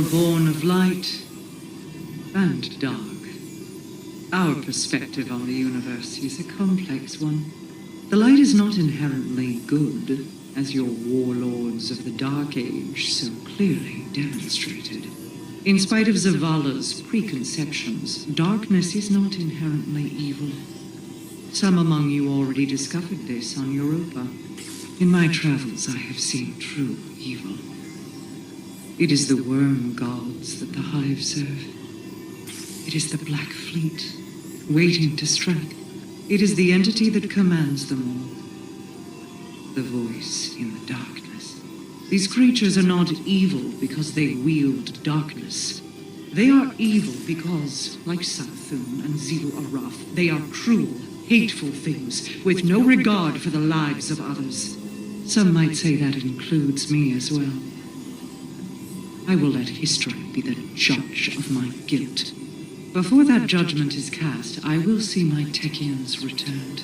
were born of light and dark. Our perspective on the universe is a complex one. The light is not inherently good, as your warlords of the Dark Age so clearly demonstrated. In spite of Zavala's preconceptions, darkness is not inherently evil. Some among you already discovered this on Europa. In my travels, I have seen true evil. It is the worm gods that the Hive serve. It is the Black Fleet, waiting to strike. It is the entity that commands them all. The voice in the darkness. These creatures are not evil because they wield darkness. They are evil because, like Sarathun and Zilu Araf, they are cruel, hateful things with no regard for the lives of others. Some might say that includes me as well. I will let history be the judge of my guilt. Before that judgment is cast, I will see my Techians returned.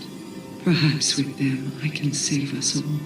Perhaps with them I can save us all.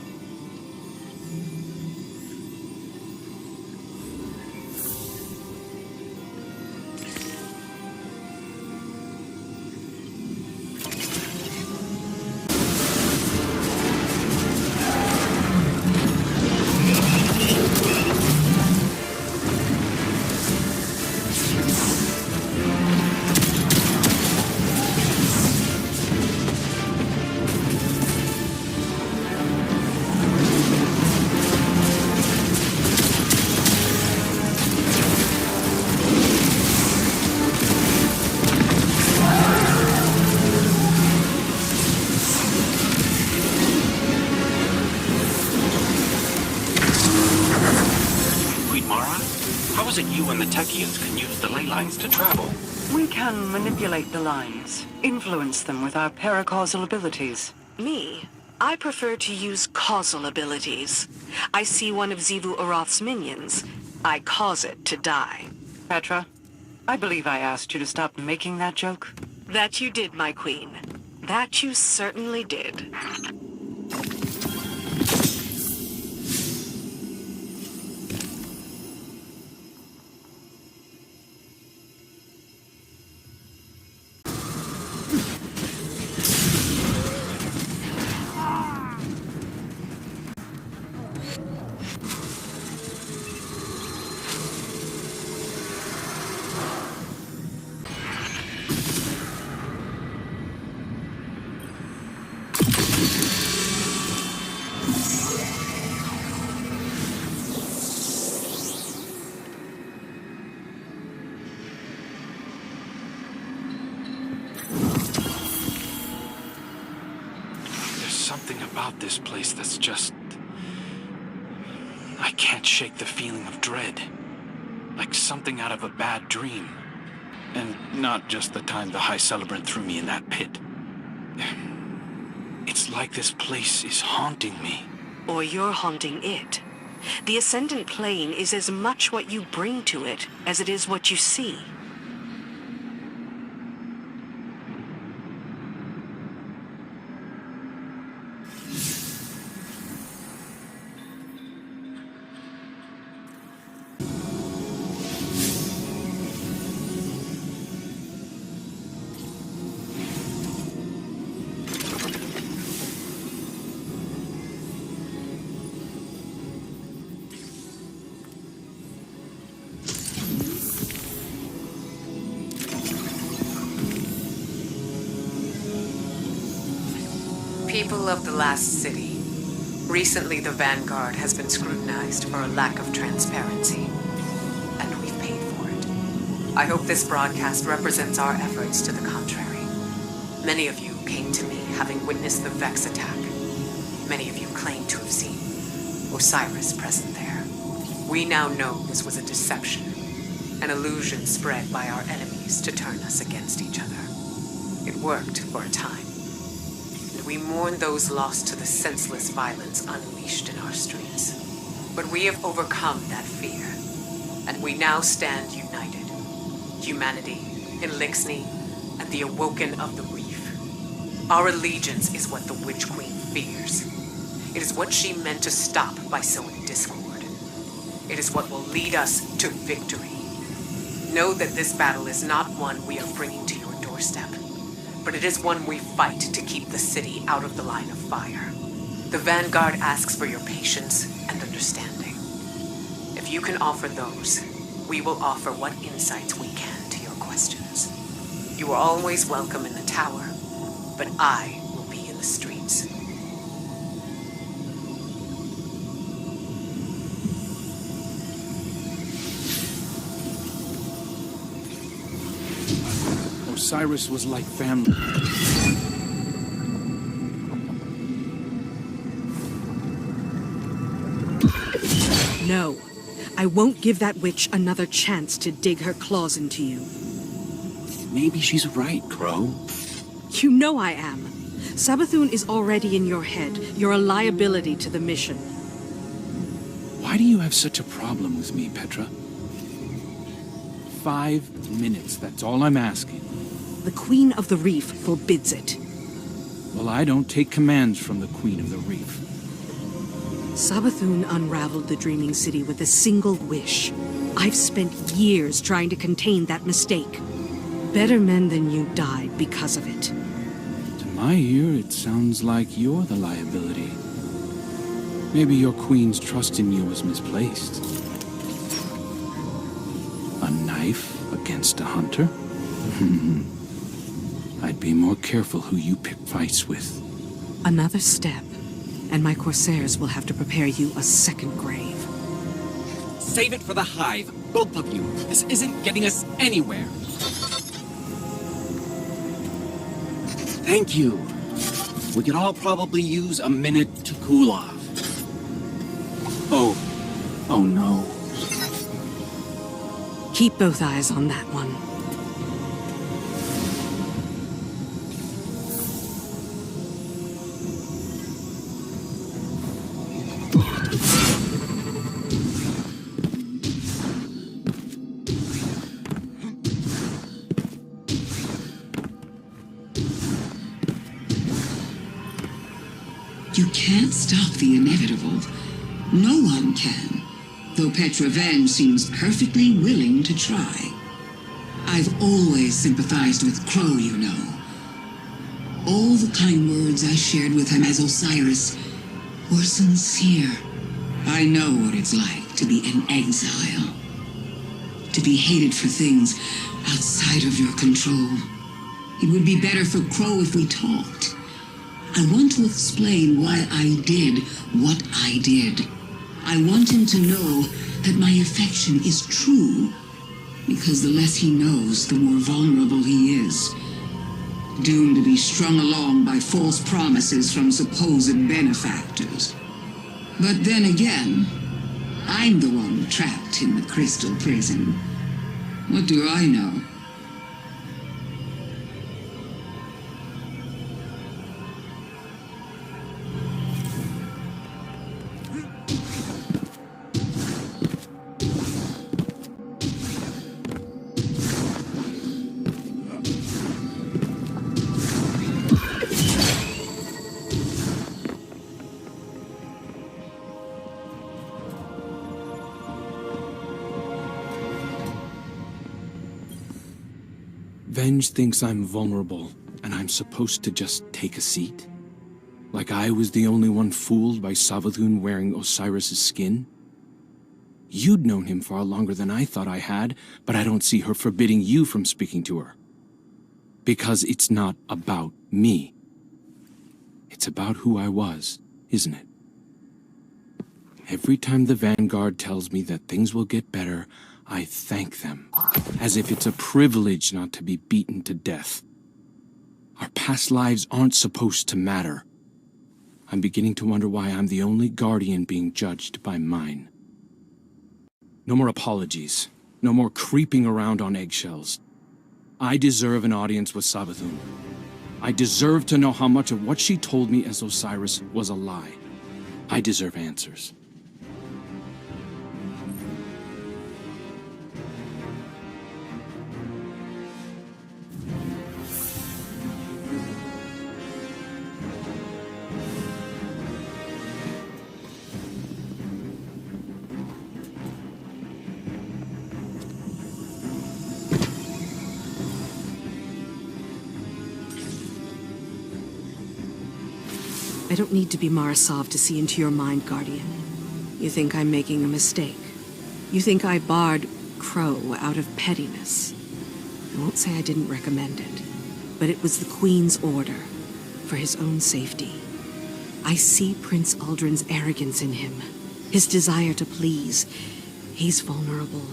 Can use the ley lines to travel. We can manipulate the lines, influence them with our paracausal abilities. Me? I prefer to use causal abilities. I see one of Zivu Arath's minions. I cause it to die. Petra, I believe I asked you to stop making that joke. That you did, my queen. That you certainly did. Something about this place that's just... I can't shake the feeling of dread. Like something out of a bad dream. And not just the time the High Celebrant threw me in that pit. It's like this place is haunting me. Or you're haunting it. The Ascendant Plane is as much what you bring to it as it is what you see. People of the last city. Recently, the Vanguard has been scrutinized for a lack of transparency. And we've paid for it. I hope this broadcast represents our efforts to the contrary. Many of you came to me having witnessed the Vex attack. Many of you claim to have seen Osiris present there. We now know this was a deception, an illusion spread by our enemies to turn us against each other. It worked for a time. We mourn those lost to the senseless violence unleashed in our streets. But we have overcome that fear, and we now stand united. Humanity, Elixni, and the Awoken of the Reef. Our allegiance is what the Witch Queen fears. It is what she meant to stop by sowing discord. It is what will lead us to victory. Know that this battle is not one we are bringing to your doorstep, but it is one we fight to keep the city out of the line of fire. The Vanguard asks for your patience and understanding. If you can offer those, we will offer what insights we can to your questions. You are always welcome in the tower, but I will be in the streets. Osiris was like family. No, I won't give that witch another chance to dig her claws into you. Maybe she's right, Crow. You know I am. Sabathun is already in your head. You're a liability to the mission. Why do you have such a problem with me, Petra? 5 minutes, that's all I'm asking. The Queen of the Reef forbids it. Well, I don't take commands from the Queen of the Reef. Sabathun unraveled the Dreaming City with a single wish. I've spent years trying to contain that mistake. Better men than you died because of it. To my ear, it sounds like you're the liability. Maybe your queen's trust in you was misplaced. A knife against a hunter? I'd be more careful who you pick fights with. Another step, and my Corsairs will have to prepare you a second grave. Save it for the Hive, both of you. This isn't getting us anywhere. Thank you. We could all probably use a minute to cool off. Oh no. Keep both eyes on that one. You can't stop the inevitable. No one can. Though Petra Venge seems perfectly willing to try. I've always sympathized with Crow, you know. All the kind words I shared with him as Osiris were sincere. I know what it's like to be an exile. To be hated for things outside of your control. It would be better for Crow if we talked. I want to explain why I did what I did. I want him to know that my affection is true, because the less he knows, the more vulnerable he is. Doomed to be strung along by false promises from supposed benefactors. But then again, I'm the one trapped in the crystal prison. What do I know? Venge thinks I'm vulnerable, and I'm supposed to just take a seat? Like I was the only one fooled by Savathun wearing Osiris' skin? You'd known him far longer than I thought I had, but I don't see her forbidding you from speaking to her. Because it's not about me. It's about who I was, isn't it? Every time the Vanguard tells me that things will get better, I thank them, as if it's a privilege not to be beaten to death. Our past lives aren't supposed to matter. I'm beginning to wonder why I'm the only guardian being judged by mine. No more apologies. No more creeping around on eggshells. I deserve an audience with Savathun. I deserve to know how much of what she told me as Osiris was a lie. I deserve answers. I don't need to be Marasov to see into your mind, Guardian. You think I'm making a mistake. You think I barred Crow out of pettiness. I won't say I didn't recommend it, but it was the Queen's order, for his own safety. I see Prince Aldrin's arrogance in him, his desire to please. He's vulnerable.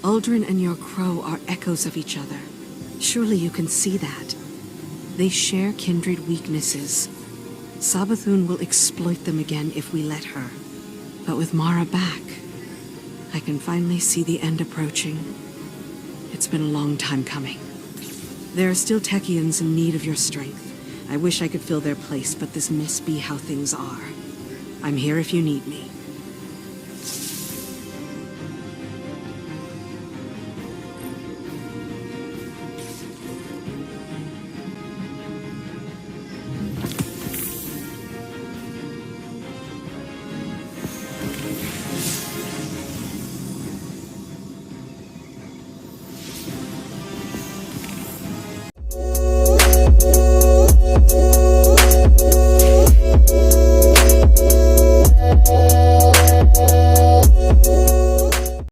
Aldrin and your Crow are echoes of each other. Surely you can see that. They share kindred weaknesses. Savathun will exploit them again if we let her. But with Mara back, I can finally see the end approaching. It's been a long time coming. There are still Techians in need of your strength. I wish I could fill their place, but this must be how things are. I'm here if you need me.